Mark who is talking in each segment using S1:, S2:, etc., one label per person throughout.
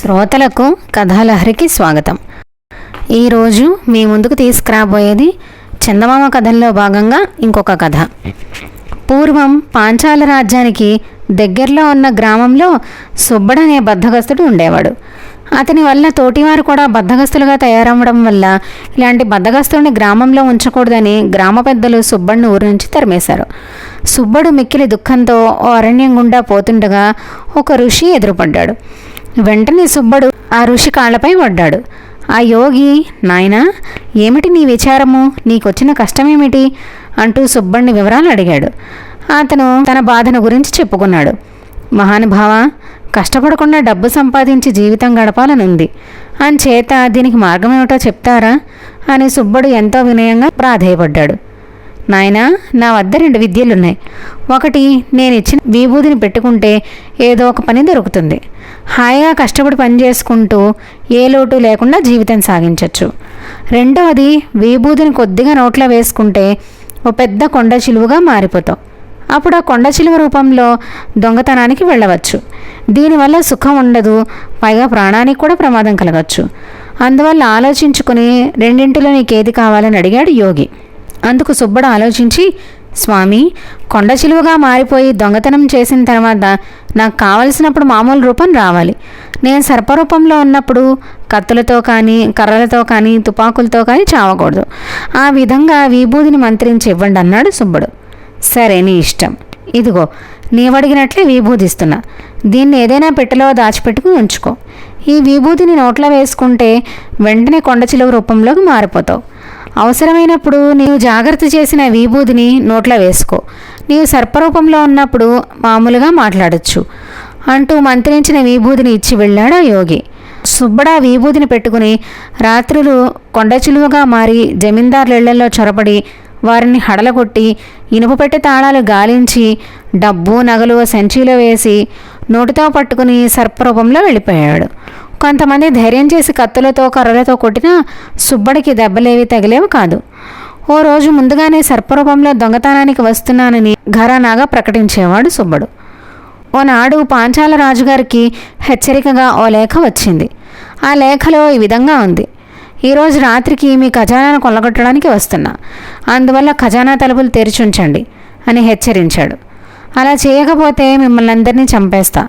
S1: శ్రోతలకు కథాలహరికి స్వాగతం. ఈరోజు మీ ముందుకు తీసుకురాబోయేది చందమామ కథల్లో భాగంగా ఇంకొక కథ. పూర్వం పాంచాల రాజ్యానికి దగ్గరలో ఉన్న గ్రామంలో సుబ్బడు అనే బద్ధగస్తుడు ఉండేవాడు. అతని వల్ల తోటివారు కూడా బద్ధగస్తులుగా తయారవ్వడం వల్ల ఇలాంటి బద్ధగస్తుడిని గ్రామంలో ఉంచకూడదని గ్రామ పెద్దలు సుబ్బడిని ఊరి నుంచి తరిమేశారు. సుబ్బడు మిక్కిలి దుఃఖంతో ఓ అరణ్యం గుండా పోతుండగా ఒక ఋషి ఎదురుపడ్డాడు. వెంటనే సుబ్బడు ఆ ఋషి కాళ్లపై పడ్డాడు. ఆ యోగి, నాయనా, ఏమిటి నీ విచారము, నీకొచ్చిన కష్టమేమిటి అంటూ సుబ్బడిని వివరాలు అడిగాడు. అతను తన బాధను గురించి చెప్పుకున్నాడు. మహానుభావ, కష్టపడకుండా డబ్బు సంపాదించి జీవితం గడపాలనుంది, అంచేత దీనికి మార్గం ఏమిటో చెప్తారా అని సుబ్బడు ఎంతో వినయంగా ప్రాధేయపడ్డాడు. నాయనా, నా వద్ద 2 విద్యలున్నాయి. ఒకటి, నేను ఇచ్చిన విభూతిని పెట్టుకుంటే ఏదో ఒక పని దొరుకుతుంది. హాయిగా కష్టపడి పని చేసుకుంటూ ఏ లోటు లేకుండా జీవితం సాగించవచ్చు. రెండవది, విభూతిని కొద్దిగా నోట్లో వేసుకుంటే ఓ పెద్ద కొండ చిలువగా మారిపోతావు. అప్పుడు ఆ కొండ చిలువ రూపంలో దొంగతనానికి వెళ్ళవచ్చు. దీనివల్ల సుఖం ఉండదు, పైగా ప్రాణానికి కూడా ప్రమాదం కలగచ్చు. అందువల్ల ఆలోచించుకుని రెండింటిలో నీకేది కావాలని అడిగాడు యోగి. అందుకు సుబ్బడు ఆలోచించి, స్వామి, కొండ చిలువగా మారిపోయి దొంగతనం చేసిన తర్వాత నాకు కావలసినప్పుడు మామూలు రూపం రావాలి. నేను సర్పరూపంలో ఉన్నప్పుడు కత్తులతో కానీ, కర్రలతో కానీ, తుపాకులతో కానీ చావకూడదు. ఆ విధంగా విభూతిని మంత్రించి ఇవ్వండి అన్నాడు సుబ్బడు. సరే, నీ ఇష్టం. ఇదిగో, నీవడిగినట్లే విభూతిస్తున్నా. దీన్ని ఏదైనా పెట్టెలో దాచిపెట్టుకుని ఉంచుకో. ఈ విభూతిని నోట్లో వేసుకుంటే వెంటనే కొండ చిలువ రూపంలోకి మారిపోతావు. అవసరమైనప్పుడు నీవు జాగ్రత్త చేసిన విభూతిని నోట్లో వేసుకో. నీవు సర్పరూపంలో ఉన్నప్పుడు మామూలుగా మాట్లాడచ్చు అంటూ మంత్రించిన విభూతిని ఇచ్చి వెళ్ళాడు ఆ యోగి. సుబ్బడు ఆ విభూతిని పెట్టుకుని రాత్రులు కొండ చిలువగా మారి జమీందారుల ఇళ్లలో చొరబడి వారిని హడలగొట్టి ఇనుప పెట్టె తాళాలు గాలించి డబ్బు నగలు సంచిలో వేసి నోటితో పట్టుకుని సర్పరూపంలో వెళ్ళిపోయాడు. కొంతమంది ధైర్యం చేసి కత్తులతో కర్రలతో కొట్టినా సుబ్బడికి దెబ్బలేవి తగిలేవి కాదు. ఓ రోజు ముందుగానే సర్పరూపంలో దొంగతనానికి వస్తున్నానని ఘరానాగా ప్రకటించేవాడు సుబ్బడు. ఓనాడు పాంచాల రాజుగారికి హెచ్చరికగా ఓ లేఖ వచ్చింది. ఆ లేఖలో ఈ విధంగా ఉంది: ఈరోజు రాత్రికి మీ ఖజానాను కొల్లగొట్టడానికి వస్తున్నా, అందువల్ల ఖజానా తలుపులు తెరిచుంచండి అని హెచ్చరించాడు. అలా చేయకపోతే మిమ్మల్ని అందరినీ చంపేస్తా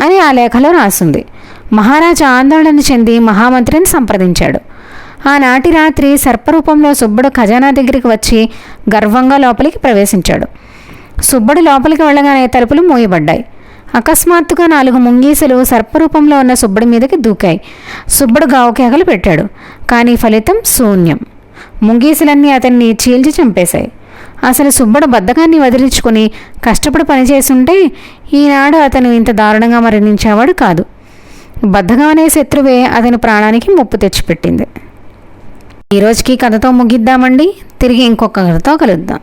S1: అని ఆ లేఖలో రాసింది. మహారాజు ఆందోళన చెంది మహామంత్రిని సంప్రదించాడు. ఆనాటి రాత్రి సర్పరూపంలో సుబ్బడు ఖజానా దగ్గరికి వచ్చి గర్వంగా లోపలికి ప్రవేశించాడు. సుబ్బడు లోపలికి వెళ్ళగానే తలుపులు మూయబడ్డాయి. అకస్మాత్తుగా 4 ముంగీసులు సర్పరూపంలో ఉన్న సుబ్బడి మీదకి దూకాయి. సుబ్బడు గావుకేకలు పెట్టాడు, కానీ ఫలితం శూన్యం. ముంగీసులన్నీ అతన్ని చీల్చి చంపేశాయి. అసలు సుబ్బడు బద్ధకాన్ని వదిలించుకుని కష్టపడి పనిచేస్తుంటే ఈనాడు అతను ఇంత దారుణంగా మరణించేవాడు కాదు. బద్ధకం అనే శత్రువే అతని ప్రాణానికి ముప్పు తెచ్చిపెట్టింది. ఈరోజుకి కథతో ముగిద్దామండి. తిరిగి ఇంకొక కథతో కలుద్దాం.